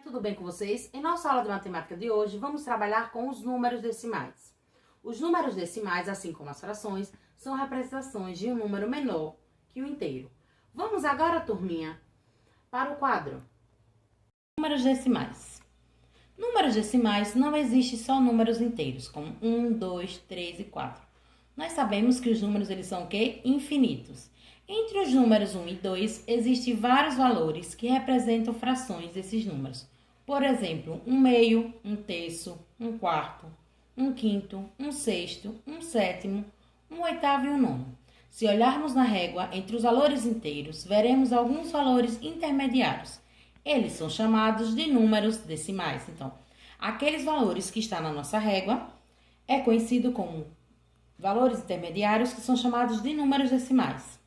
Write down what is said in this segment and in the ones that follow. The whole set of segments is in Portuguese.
tudo bem com vocês? Em nossa aula de matemática de hoje, vamos trabalhar com os números decimais. Os números decimais, assim como as frações, são representações de um número menor que o inteiro. Vamos agora, turminha, para o quadro. Números decimais. Números decimais não existem só números inteiros, como 1, 2, 3 e 4. Nós sabemos que os números eles são o quê? Infinitos. Entre os números 1 e 2, existem vários valores que representam frações desses números. Por exemplo, 1/2, 1/3, 1/4, 1/5, 1/6, 1/7, 1/8 e 1/9. Se olharmos na régua entre os valores inteiros, veremos alguns valores intermediários. Eles são chamados de números decimais. Então, aqueles valores que estão na nossa régua é conhecido como valores intermediários, que são chamados de números decimais.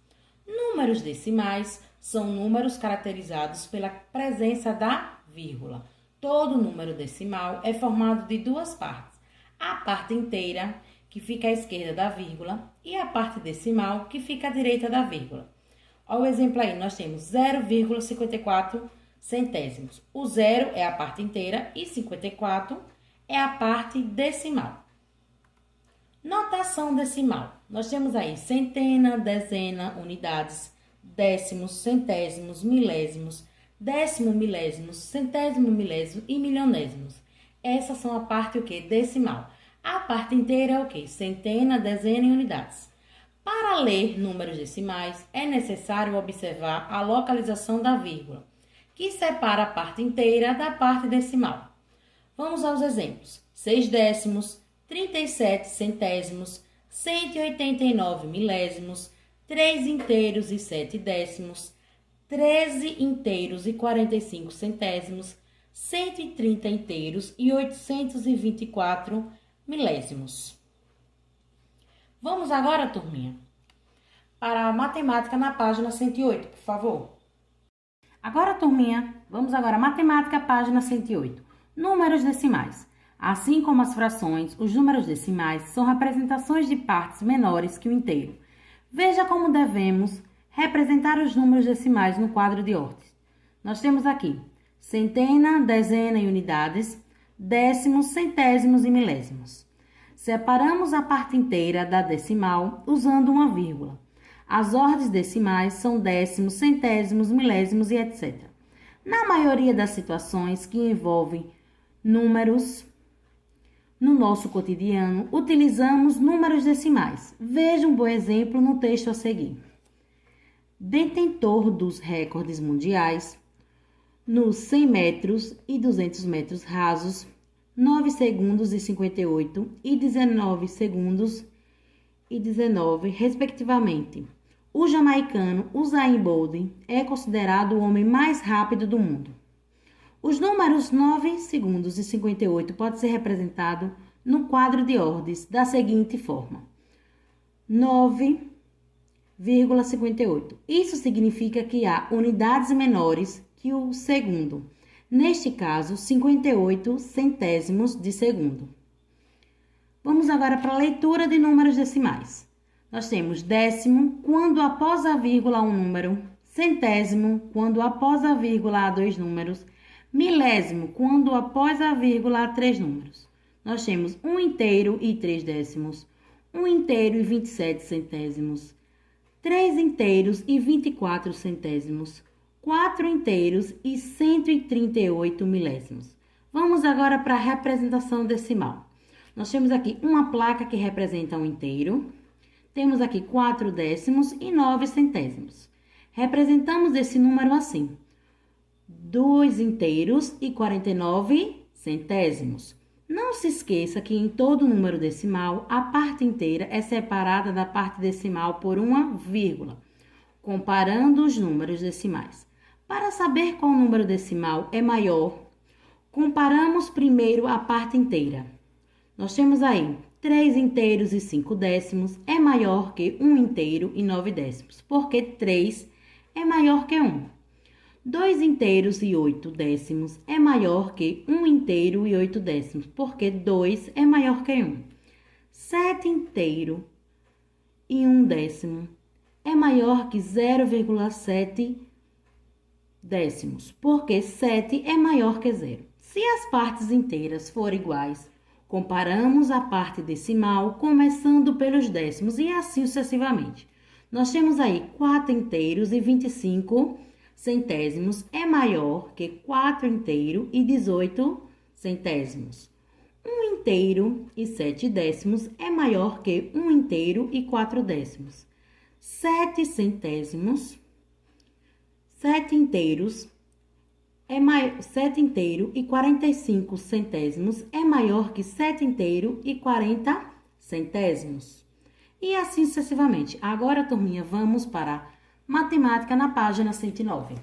Números decimais são números caracterizados pela presença da vírgula. Todo número decimal é formado de duas partes. A parte inteira, que fica à esquerda da vírgula, e a parte decimal, que fica à direita da vírgula. Olha o exemplo aí, nós temos 0,54 centésimos. O 0 é a parte inteira e 54 é a parte decimal. Notação decimal. Nós temos aí centena, dezena, unidades, décimos, centésimos, milésimos, décimo, milésimos, centésimo, milésimo e milionésimos. Essas são a parte o quê? Decimal. A parte inteira é o quê? Centena, dezena e unidades. Para ler números decimais, é necessário observar a localização da vírgula, que separa a parte inteira da parte decimal. Vamos aos exemplos. 6 décimos, 37 centésimos, 189 milésimos, 3 inteiros e 7 décimos, 13 inteiros e 45 centésimos, 130 inteiros e 824 milésimos. Vamos agora, turminha, para a matemática na página 108, por favor. Agora, turminha, vamos agora à matemática, página 108. Números decimais. Assim como as frações, os números decimais são representações de partes menores que o inteiro. Veja como devemos representar os números decimais no quadro de ordens. Nós temos aqui centena, dezena e unidades, décimos, centésimos e milésimos. Separamos a parte inteira da decimal usando uma vírgula. As ordens decimais são décimos, centésimos, milésimos e etc. Na maioria das situações que envolvem números no nosso cotidiano, utilizamos números decimais. Veja um bom exemplo no texto a seguir. Detentor dos recordes mundiais nos 100 metros e 200 metros rasos, 9 segundos e 58 e 19 segundos e 19, respectivamente. O jamaicano Usain Bolt é considerado o homem mais rápido do mundo. Os números 9 segundos e 58 podem ser representados no quadro de ordens da seguinte forma: 9,58. Isso significa que há unidades menores que o segundo. Neste caso, 58 centésimos de segundo. Vamos agora para a leitura de números decimais. Nós temos décimo, quando após a vírgula há um número. Centésimo, quando após a vírgula há dois números. Milésimo, quando após a vírgula há 3 números. Nós temos 1 inteiro e 3 décimos, 1 inteiro e 27 centésimos, 3 inteiros e 24 centésimos, 4 inteiros e 138 milésimos. Vamos agora para a representação decimal. Nós temos aqui uma placa que representa um inteiro, temos aqui 4 décimos e 9 centésimos. Representamos esse número assim: 2 inteiros e 49 centésimos. Não se esqueça que em todo número decimal, a parte inteira é separada da parte decimal por uma vírgula, comparando os números decimais. Para saber qual número decimal é maior, comparamos primeiro a parte inteira. Nós temos aí 3 inteiros e 5 décimos é maior que 1 inteiro e 9 décimos, porque 3 é maior que 1. 2 inteiros e 8 décimos é maior que 1 inteiro e 8 décimos, porque 2 é maior que 1. 7 inteiro e 1 décimo é maior que 0,7 décimos, porque 7 é maior que 0. Se as partes inteiras forem iguais, comparamos a parte decimal, começando pelos décimos e assim sucessivamente. Nós temos aí 4 inteiros e 25 centésimos é maior que 4 inteiro e 18 centésimos. 1 inteiro e 7 décimos é maior que 1 inteiro e 4 décimos. 7 centésimos, 7 inteiros, 7 inteiro e 45 centésimos é maior que 7 inteiro e 40 centésimos. E assim sucessivamente. Agora, turminha, vamos para matemática na página 109.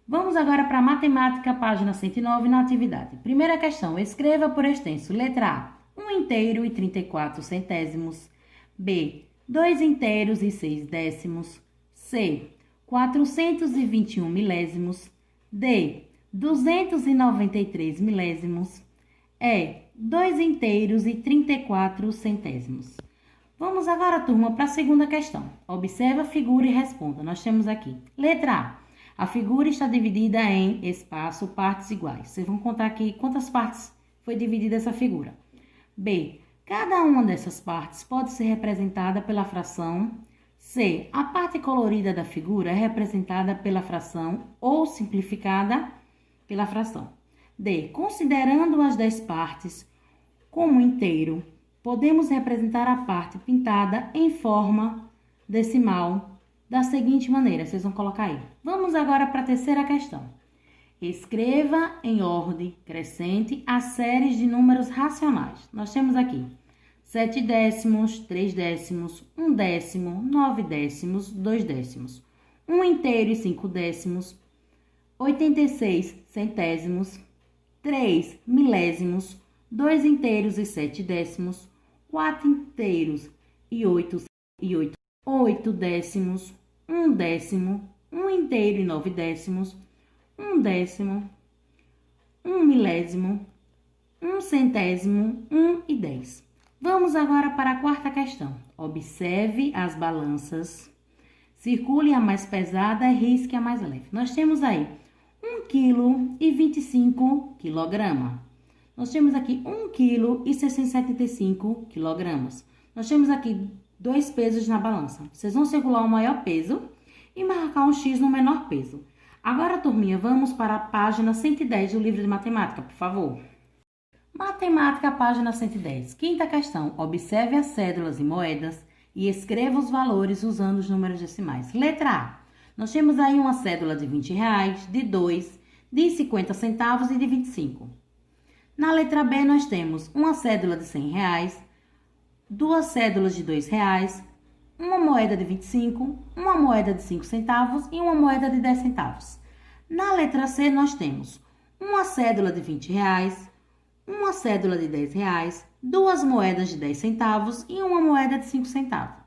Vamos agora para matemática, página 109, na atividade. Primeira questão, escreva por extenso. Letra A, 1 inteiro e 34 centésimos. B, 2 inteiros e 6 décimos. C, 421 milésimos. D, 293 milésimos. E, 2 inteiros e 34 centésimos. Vamos agora, turma, para a segunda questão. Observe a figura e responda. Nós temos aqui. Letra A figura está dividida em espaço, partes iguais. Vocês vão contar aqui quantas partes foi dividida essa figura. B, cada uma dessas partes pode ser representada pela fração. C, a parte colorida da figura é representada pela fração ou simplificada pela fração. D, considerando as 10 partes como inteiro, podemos representar a parte pintada em forma decimal da seguinte maneira. Vocês vão colocar aí. Vamos agora para a terceira questão. Escreva em ordem crescente as séries de números racionais. Nós temos aqui 7 décimos, 3 décimos, 1 décimo, 9 décimos, 2 décimos, 1 inteiro e 5 décimos, 86 centésimos, 3 milésimos, 2 inteiros e 7 décimos, 4 inteiros e 8 décimos, 1 décimo, 1 inteiro e 9 décimos, 1 décimo, 1 milésimo, 1 centésimo, 1 e 10. Vamos agora para a quarta questão. Observe as balanças. Circule a mais pesada e risque a mais leve. Nós temos aí 1 kg e 25 kg. Nós temos aqui 1 kg e 675 kg. Nós temos aqui 2 pesos na balança. Vocês vão circular o maior peso e marcar um X no menor peso. Agora, turminha, vamos para a página 110 do livro de matemática, por favor. Matemática, página 110. Quinta questão. Observe as cédulas e moedas e escreva os valores usando os números decimais. Letra A. Nós temos aí uma cédula de R$20, de 2, de 50 centavos e de 25. Na letra B, nós temos uma cédula de R$100, 2 cédulas de R$2, uma moeda de 25, uma moeda de 5 centavos e uma moeda de 10 centavos. Na letra C, nós temos uma cédula de R$20, uma cédula de R$10, 2 moedas de 10 centavos e uma moeda de 5 centavos.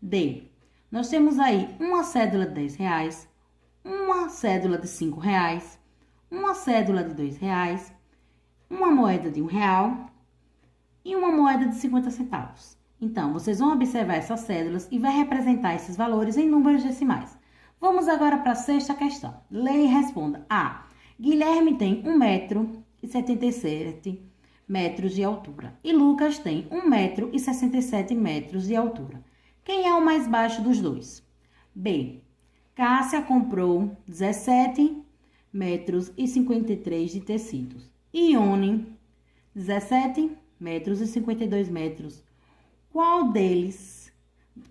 D. Nós temos aí uma cédula de R$10, uma cédula de R$5, uma cédula de R$2, uma moeda de R$1 e uma moeda de 50 centavos. Então, vocês vão observar essas cédulas e vai representar esses valores em números decimais. Vamos agora para a sexta questão. Leia e responda. A. Guilherme tem 1,77 m de altura e Lucas tem 1,67 m de altura. Quem é o mais baixo dos dois? B. Cássia comprou 17,53 m de tecidos. Ione, 17,52 m.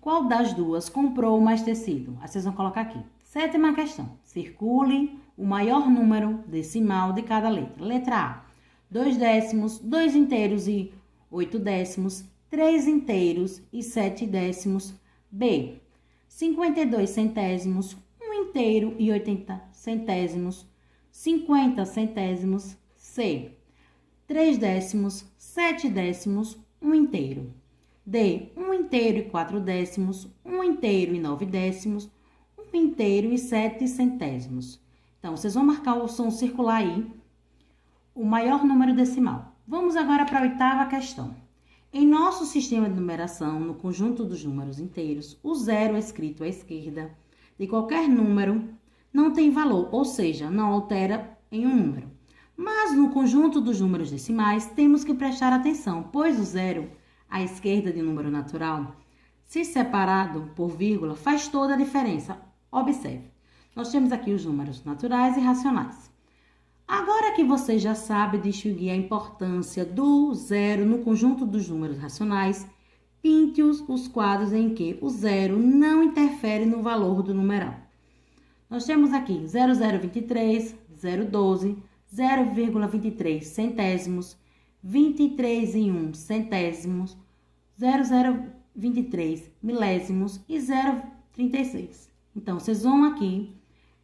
Qual das duas comprou mais tecido? Aí vocês vão colocar aqui. Sétima questão. Circule o maior número decimal de cada letra. Letra A, 2 décimos, 2 inteiros e 8 décimos, 3 inteiros e 7 décimos. B, 52 centésimos, 1 inteiro e 80 centésimos, 50 centésimos. C, 3 décimos, 7 décimos, 1 inteiro. D, 1 inteiro e 4 décimos, 1 inteiro e 9 décimos, 1 inteiro e 7 centésimos. Então, vocês vão marcar o som circular aí, o maior número decimal. Vamos agora para a oitava questão. Em nosso sistema de numeração, no conjunto dos números inteiros, o 0 escrito à esquerda de qualquer número não tem valor, ou seja, não altera em um número. Mas no conjunto dos números decimais temos que prestar atenção, pois o zero, à esquerda de um número natural, se separado por vírgula, faz toda a diferença. Observe, nós temos aqui os números naturais e racionais. Agora que você já sabe distinguir a importância do zero no conjunto dos números racionais, pinte os quadros em que o zero não interfere no valor do numeral. Nós temos aqui 0,023, 0,12, 0,23 centésimos, 23 e 1 centésimos, 0,023 milésimos e 0,36. Então, vocês vão aqui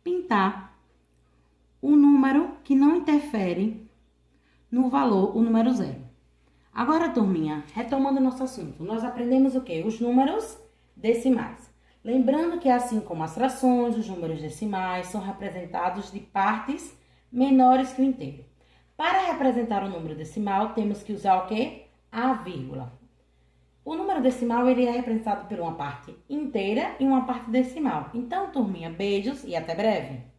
pintar o número que não interfere no valor, o número zero. Agora, turminha, retomando nosso assunto, nós aprendemos o quê? Os números decimais. Lembrando que, assim como as frações, os números decimais são representados de partes menores que o inteiro. Para representar o número decimal, temos que usar o quê? A vírgula. O número decimal ele é representado por uma parte inteira e uma parte decimal. Então, turminha, beijos e até breve!